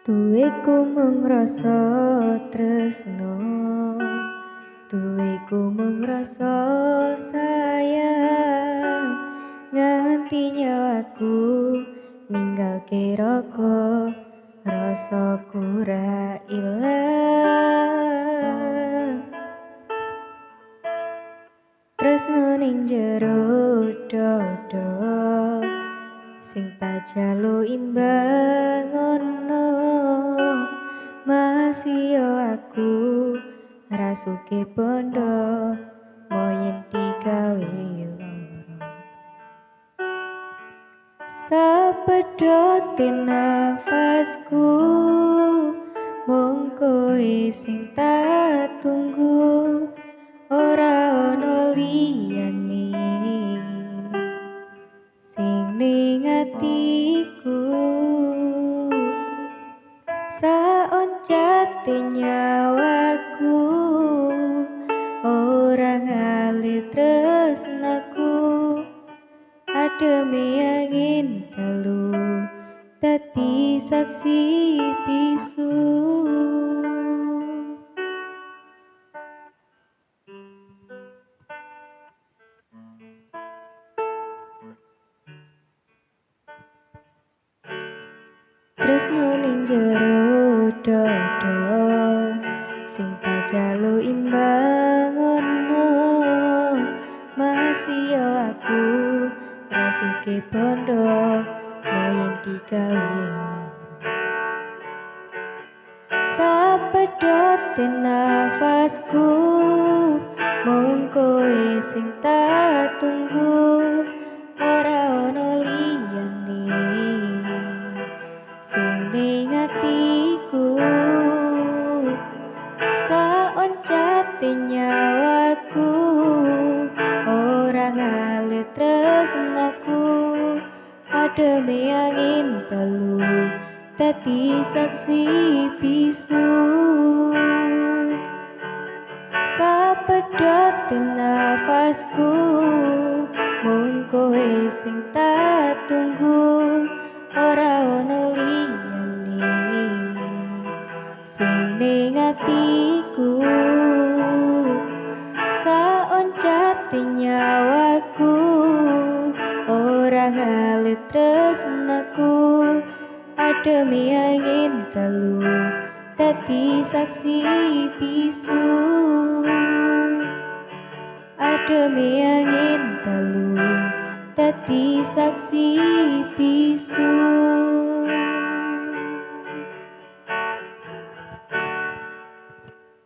Duweku mung rasa tresno, duweku mung rasa sayang, nganti nyawaku ninggalke raga, rasaku ra ilang. Tresno ning jero dada, sing tak jaluk imbang ngono. Masih yo aku rasuke bondo, moyen digawe loro. Sapedote nafasku, mung kowe sing tak tunggu, ora ono liyane sing ning atiku. Saoncate nyawaku, ora ngalir tresnaku, ademe angin dalu dadi saksi bisu. Tresno ning jero dada, sing tak jaluk imbang ngono. Masih yo aku rasuke bondo, moyen digawe loro. Sapedote nafasku, mung kowe sing tak tunggu, ora ono liyane sing ning atiku. Saoncate nyawaku, ora ngalir tresnaku, ademe angin dalu dadi saksi bisu. Sapedote nafasku, mung kowe sing tak tunggu, ora ono liyane sing ning atiku. Saoncate nyawaku, ora ngalir tresnaku, ademe angin dalu dadi saksi bisu. Ademe angin dalu dadi saksi bisu.